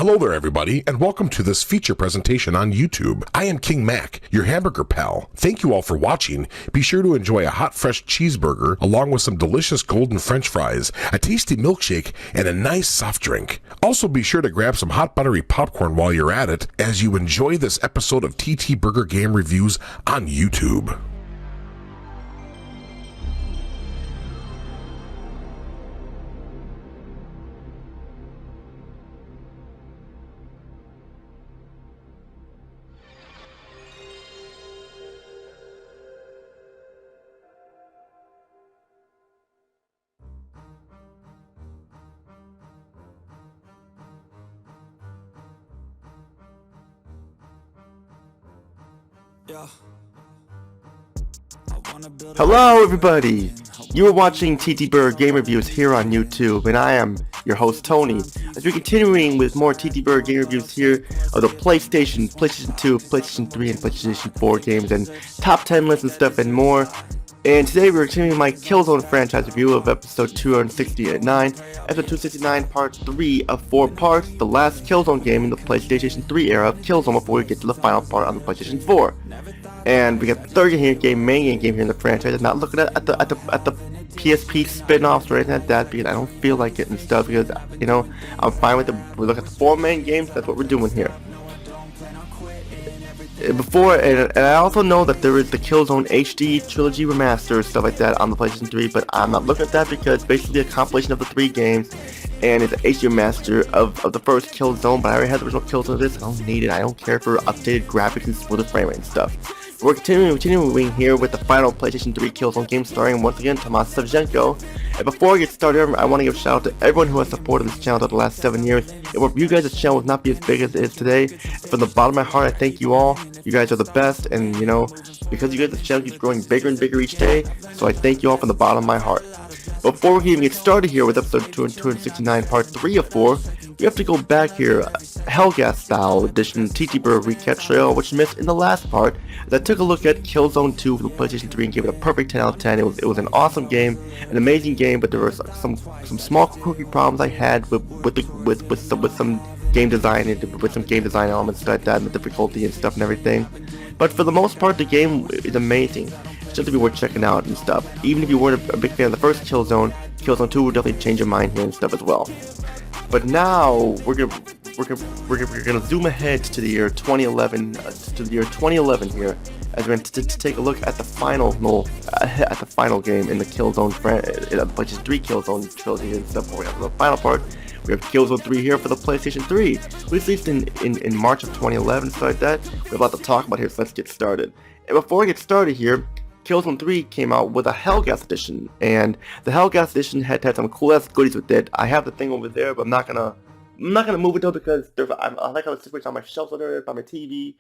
Hello there everybody, and welcome to this feature presentation on YouTube. I am King Mac, your hamburger pal. Thank you all for watching. Be sure to enjoy a hot fresh cheeseburger along with some delicious golden french fries, a tasty milkshake, and a nice soft drink. Also be sure to grab some hot buttery popcorn while you're at it as you enjoy this episode of TTBurger Game Reviews on YouTube. Hello everybody! You are watching TTBurger Game Reviews here on YouTube, and I am your host Tony. As we're continuing with more TTBurger Game Reviews here of the PlayStation, PlayStation 2, PlayStation 3, and PlayStation 4 games, and top 10 lists and stuff and more. And today we're continuing my Killzone franchise review of episode 269, episode 269 part 3 of 4 parts, the last Killzone game in the PlayStation 3 era of Killzone before we get to the final part on the PlayStation 4. And we got the third main game here in the franchise. I'm not looking at the PSP spin-offs or anything like that because I don't feel like it and stuff, because, you know, I'm fine with it. We look at the 4 main games, that's what we're doing here. And I also know that there is the Killzone HD Trilogy Remaster, stuff like that on the PlayStation 3, but I'm not looking at that because it's basically a compilation of the 3 games, and it's an HD remaster of the first Killzone, but I already have the original Killzone of this. I don't need it. I don't care for updated graphics and smoother frame rate and stuff. We're continuing here with the final PlayStation 3 Killzone game, starring once again Tomas Savchenko. And before I get started, I want to give a shout out to everyone who has supported this channel over the last 7 years. And without you guys, this channel would not be as big as it is today. From the bottom of my heart, I thank you all. You guys are the best, and you know, because you guys, this channel keeps growing bigger and bigger each day. So I thank you all from the bottom of my heart. Before we can even get started here with episode 269, part 3 of 4, we have to go back here, Helghast style edition TTBurger recap trail, which missed in the last part, as I took a look at Killzone 2 for the PlayStation 3 and gave it a perfect 10 out of 10. It was an awesome game, an amazing game, but there were some small quirky problems I had with some game design and with some game design elements like that, and the difficulty and stuff and everything. But for the most part, the game is amazing. It's just to be worth checking out and stuff. Even if you weren't a big fan of the first Killzone, Killzone 2 will definitely change your mind here and stuff as well. But now we're gonna zoom ahead to the year 2011, here, as we're going to take a look at the final game in the Killzone PlayStation 3 Killzone trilogy and stuff. We're the final part. We have Killzone 3 here for the PlayStation 3, released in March of 2011, stuff like that. We're about to talk about here, so let's get started. And before I get started here, Killzone 3 came out with a Helghast Edition, and the Helghast Edition had some cool ass goodies with it. I have the thing over there, but I'm not gonna move it though, because I like how it's situated on my shelf over there by my TV,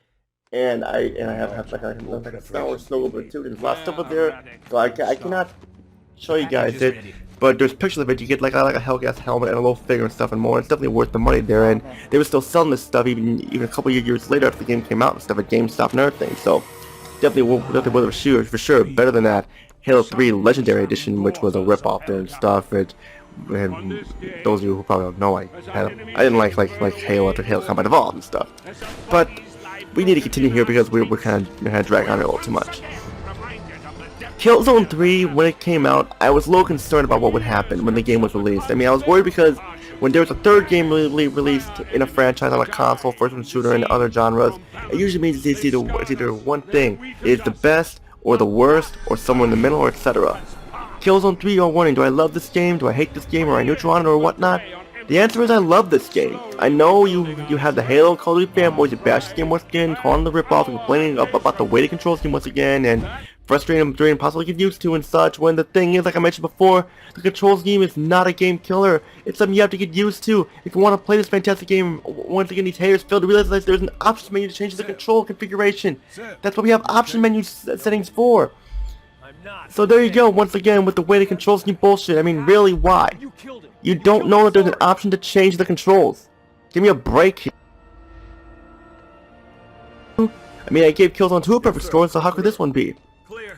and I have like a Star Wars logo over it too. There's a lot of stuff over there, so I cannot show you guys it. But there's pictures of it. You get like a Helghast helmet and a little figure and stuff and more. It's definitely worth the money there, and they were still selling this stuff even a couple of years later after the game came out and stuff at GameStop and everything. So definitely worth a shoot for sure. Better than that Halo 3 Legendary Edition, which was a rip-off there and stuff. And those of you who probably don't know, I didn't like Halo after Halo Combat Evolved and stuff. But we need to continue here because we're kind of dragging on it a little too much. Killzone 3, when it came out, I was a little concerned about what would happen when the game was released. I mean, I was worried because when there was a third game released in a franchise on a console, first-person shooter, and other genres, it usually means it's either one thing. It's the best, or the worst, or somewhere in the middle, or etc. Killzone 3, you're wondering, do I love this game, do I hate this game, or I neutral on it, or whatnot? The answer is I love this game. I know you have the Halo Call of Duty fanboys that bash this game once again, calling the ripoff and complaining about the way the controls game once again, and frustrating them, possibly get used to and such, when the thing is, like I mentioned before, the control scheme is not a game killer. It's something you have to get used to if you want to play this fantastic game. Once again, these haters fail to realize that there's an options menu to change the control configuration. That's what we have option menu settings for. So there you go, once again, with the way the control scheme bullshit. I mean, really, why? You don't know that there's an option to change the controls. Give me a break here. I mean, I gave Killzone 2 a perfect score, so how could this one be?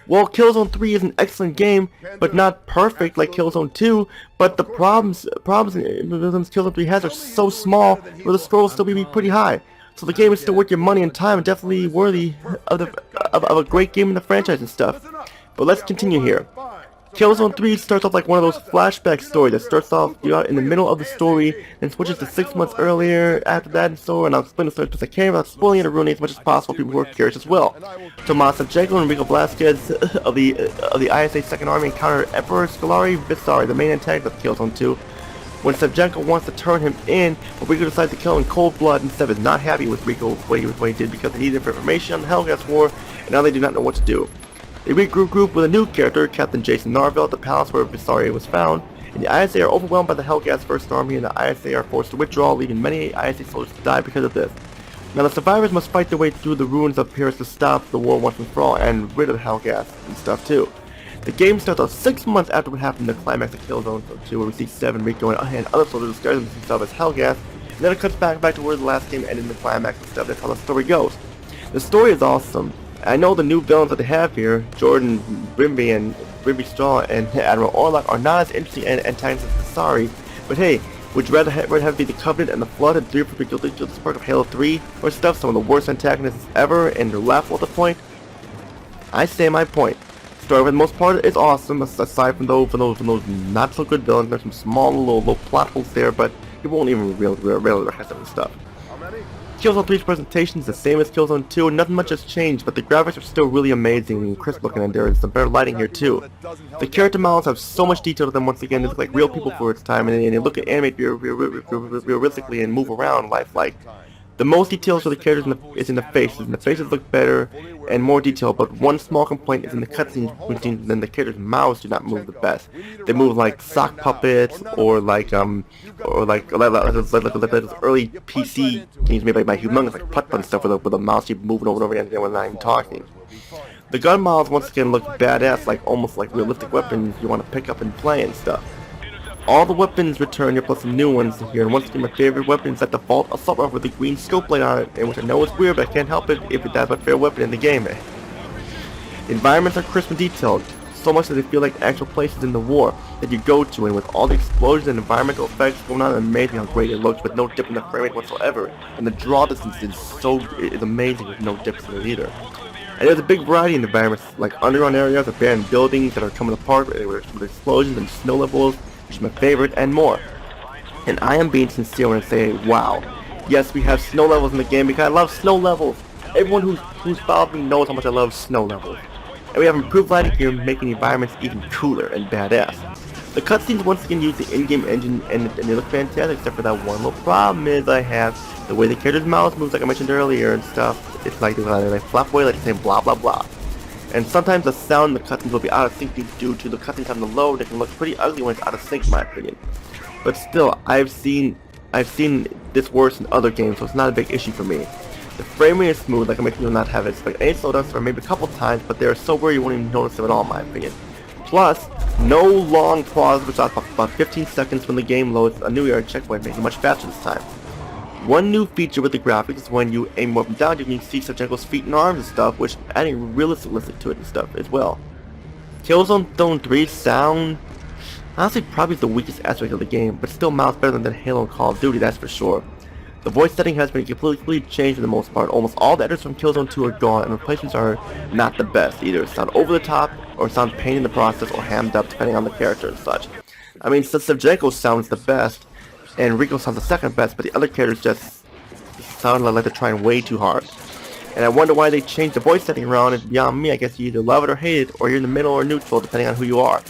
Well, Killzone 3 is an excellent game, but not perfect like Killzone 2, but the problems Killzone 3 has are so small, where the score will still be pretty high. So the game is still worth your money and time, and definitely worthy of a great game in the franchise and stuff. But let's continue here. Killzone 3 starts off like one of those flashback stories that starts off you out in the middle of the story and switches to 6 months earlier after that and so on. And I'll explain the story because I can without spoiling it or ruining it as much as possible for people who are curious as well. Tomas Savchenko and Rico Velasquez of the ISA Second Army encounter Emperor Scolari Visari, the main antagonist of Killzone 2, when Savchenko wants to turn him in, but Rico decides to kill him in cold blood instead is not happy with Rico what he did because they needed information on the Helghast War, and now they do not know what to do. They regroup with a new character, Captain Jason Narville, at the palace where Visari was found, and the ISA are overwhelmed by the Helghast First Army, and the ISA are forced to withdraw, leaving many ISA soldiers to die because of this. Now the survivors must fight their way through the ruins of Paris to stop the war once and for all, and rid of the Helghast and stuff too. The game starts out 6 months after what happened in the climax of Killzone 2, where we see Seven, Rico, and other soldiers disguising themselves as Helghast, and then it cuts back to where the last game ended in the climax and stuff. That's how the story goes. The story is awesome. I know the new villains that they have here, Jordan, Brimby Straw, and Admiral Orlok, are not as interesting antagonists as Visari, but hey, would you rather have be the Covenant and the Flood and 3 for guilty to the spark of Halo 3, or stuff some of the worst antagonists ever, and you're laughable at the point? I say my point. The story for the most part is awesome, aside from those not so good villains. There's some small little plot holes there, but you won't even really recognize some of the stuff. Killzone 3's presentation is the same as Killzone 2, and nothing much has changed, but the graphics are still really amazing and crisp looking, and there is some better lighting here too. The character models have so much detail to them. Once again, they look like real people for its time, and they look at animate realistically and move around lifelike. The most details for the characters is in the faces, and the faces look better and more detailed, but one small complaint is in the cutscenes routine, then the characters' mouths do not move the best. They move like sock puppets, or like those early PC games made by humongous like putt-putt and stuff with a mouse keep moving over and over again when not even talking. The gun models once again look badass, like almost like realistic weapons you want to pick up and play and stuff. All the weapons return here, plus some new ones here, and once again my favorite weapon is that default assault rifle with the green scope light on it, and which I know is weird, but I can't help it if that's my favorite weapon in the game. The environments are crisp and detailed, so much that they feel like actual places in the war that you go to, and with all the explosions and environmental effects going on, it's amazing how great it looks with no dip in the frame rate whatsoever, and the draw distance is amazing with no dips in it either. And there's a big variety in environments, like underground areas, abandoned buildings that are coming apart with explosions and snow levels, which is my favorite, and more. And I am being sincere when I say, wow. Yes, we have snow levels in the game because I love snow levels. Everyone who's followed me knows how much I love snow levels. And we have improved lighting here, making the environments even cooler and badass. The cutscenes once again use the in-game engine, and they look fantastic, except for that one little problem is I have the way the character's mouth moves, like I mentioned earlier and stuff. It's like they flap away like saying blah blah blah. And sometimes the sound in the cutscenes will be out of sync due to the cutscenes having to load. It can look pretty ugly when it's out of sync, in my opinion. But still, I've seen this worse in other games, so it's not a big issue for me. The frame rate is smooth, like I mentioned, you'll not have it. But any slowdowns for maybe a couple times, but they're so where you won't even notice them at all, in my opinion. Plus, no long pause, which lasts about 15 seconds when the game loads a new area checkpoint, making it much faster this time. One new feature with the graphics is when you aim up and down, you can see Savchenko's feet and arms and stuff, which adding realistic to it and stuff as well. Killzone 3 sound, honestly, probably the weakest aspect of the game, but still miles better than Halo and Call of Duty, that's for sure. The voice setting has been completely changed for the most part. Almost all the editors from Killzone 2 are gone, and replacements are not the best. Either sound over the top, or sound pain in the process, or hammed up depending on the character and such. I mean, Savchenko sounds the best, and Rico sounds the second best, but the other characters just sound like they're trying way too hard. And I wonder why they changed the voice setting around. It's beyond me. I guess you either love it or hate it, or you're in the middle or neutral, depending on who you are.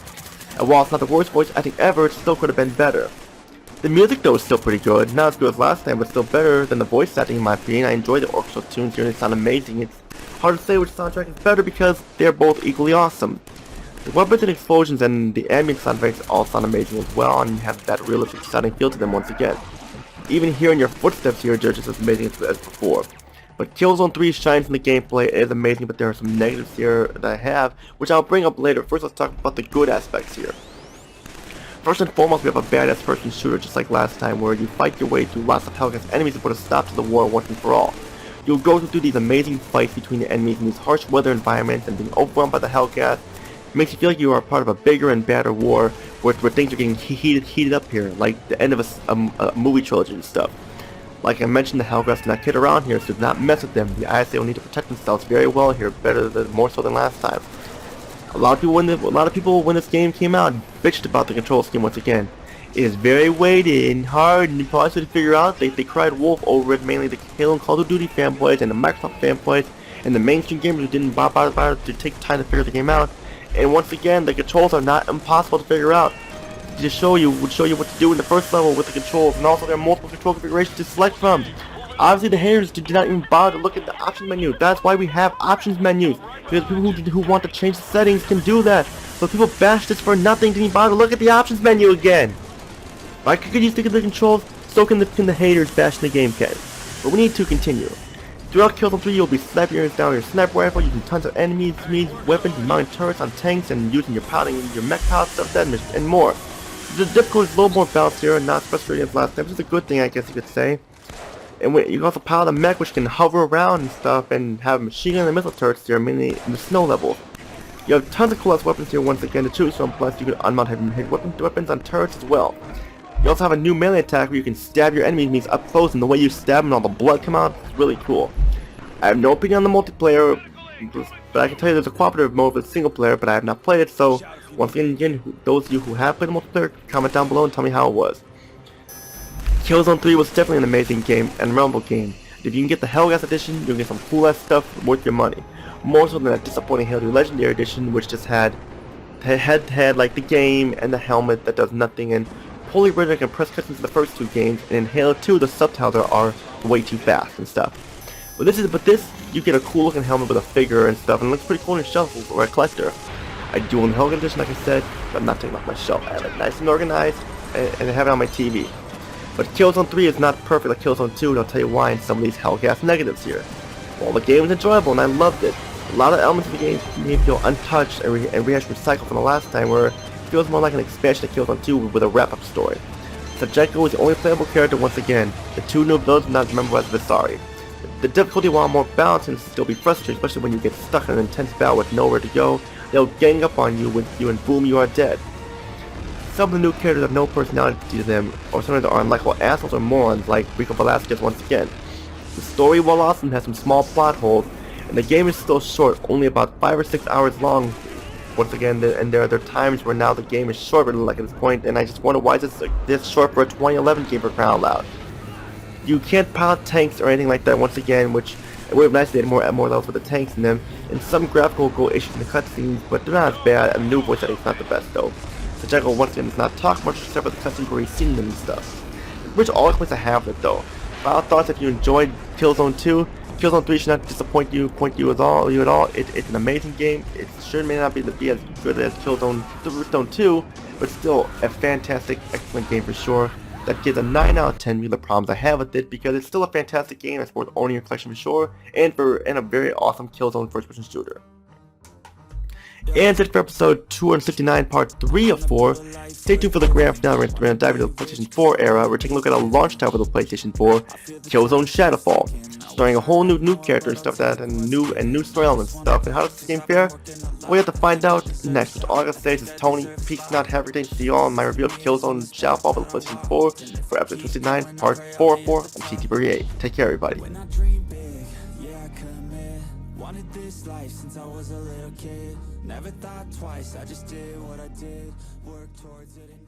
And while it's not the worst voice acting ever, it still could have been better. The music though is still pretty good, not as good as last time, but still better than the voice acting in my opinion. I enjoy the orchestral tunes here, they sound amazing. It's hard to say which soundtrack is better because they're both equally awesome. The weapons and explosions and the ambient sound effects all sound amazing as well, and you have that realistic sounding feel to them once again. Even hearing your footsteps here, they're just as amazing as before. But Killzone 3 shines in the gameplay, it is amazing, but there are some negatives here that I have, which I'll bring up later. First, let's talk about the good aspects here. First and foremost, we have a badass person shooter just like last time, where you fight your way through lots of Helghast enemies to put a stop to the war once and for all. You'll go through these amazing fights between the enemies in these harsh weather environments, and being overwhelmed by the Helghast makes you feel like you are part of a bigger and badder war where things are getting heated up here, like the end of a movie trilogy and stuff. Like I mentioned, the Helghast do not kid around here, so do not mess with them. The ISA will need to protect themselves very well here, more so than last time. A lot of people when this game came out bitched about the control scheme once again. It is very weighted and hard, and you probably should figure out they cried wolf over it, mainly the Halo and Call of Duty fanboys and the Microsoft fanboys and the mainstream gamers who didn't bother to take time to figure the game out. And once again, the controls are not impossible to figure out. Would show you what to do in the first level with the controls, and also there are multiple control configurations to select from. Obviously, the haters did not even bother to look at the options menu. That's why we have options menus, because people who want to change the settings can do that. So people bash this for nothing, didn't even bother to look at the options menu again. If I could use the controls, so can the haters bashing the game can. But we need to continue. Throughout Killzone 3, you'll be sniping your down with your sniper rifle, using tons of enemies, weapons, and mounting turrets on tanks, and using your mech power stuff, and more. The difficulty is a little more balanced here, and not as frustrating as last time, which is a good thing, I guess you could say. And you can also power the mech, which can hover around and stuff, and have machine gun and missile turrets here, mainly in the snow level. You have tons of cool ass weapons here once again to choose from, plus you can unmount heavy weapons on turrets as well. You also have a new melee attack where you can stab your enemies up close, and the way you stab them and all the blood come out is really cool. I have no opinion on the multiplayer, but I can tell you there's a cooperative mode with single player, but I have not played it, so once again, those of you who have played the multiplayer, comment down below and tell me how it was. Killzone 3 was definitely an amazing game and memorable game. If you can get the Helghast Edition, you'll get some cool ass stuff worth your money. More so than that disappointing Halo 2 Legendary Edition, which just had head-to-head like the game and the helmet that does nothing, and poorly rendered and compressed cutscenes in the first two games, and in Halo 2 the subtitles are way too fast and stuff. But this, you get a cool looking helmet with a figure and stuff, and it looks pretty cool on your shelf for a collector. I do own the Helghast Edition, like I said, but I'm not taking it off my shelf. I have it nice and organized, and I have it on my TV. But Killzone 3 is not perfect like Killzone 2, and I'll tell you why in some of these Helghast negatives here. While the game was enjoyable and I loved it, a lot of elements of the game made me feel untouched and recycled from the last time, where it feels more like an expansion of Killzone 2 with a wrap-up story. Sajeko is the only playable character once again. The two new villains are not remembered as Visari. The difficulty, while more balanced, can still be frustrating, especially when you get stuck in an intense battle with nowhere to go. They'll gang up on you and boom, you are dead. Some of the new characters have no personality to them, or sometimes are unlikable assholes or morons like Rico Velasquez once again. The story, while awesome, has some small plot holes, and the game is still short, only about 5 or 6 hours long. Once again, and there are times where now the game is shorter like at this point, and I just wonder why is this short for a 2011 game for crying out loud. You can't pilot tanks or anything like that once again, which it would have nice to add more levels with the tanks in them, and some graphical go issues in the cutscenes, but they're not as bad, and the new voice acting is not the best though. The Jackal once again does not talk much except for the cutscenes where he's seen them and stuff. Which all the points I have with it though. Final thoughts: if you enjoyed Killzone 2, Killzone 3 should not disappoint you at all. It's an amazing game. It sure may not be as good as Killzone 2, but still a fantastic, excellent game for sure. That gives a 9 out of 10 due to the problems I have with it, because it's still a fantastic game that's worth owning your collection for sure, and a very awesome Killzone first-person shooter. And that's it for episode 259, part 3 of 4. Stay tuned for the grand finale. We're going to dive into the PlayStation 4 era. We're taking a look at a launch title for the PlayStation 4, Killzone Shadowfall, starring a whole new character and stuff and new story elements and stuff. And how does this game fare? We have to find out next. But all I gotta say is Tony, peace, not have everything. See you all in my review of Killzone Shadowfall for the PlayStation 4 for episode 259, part 4 of 4 on TTBurger. Take care, everybody. Wanted this life since I was a little kid. Never thought twice, I just did what I did. Work towards it and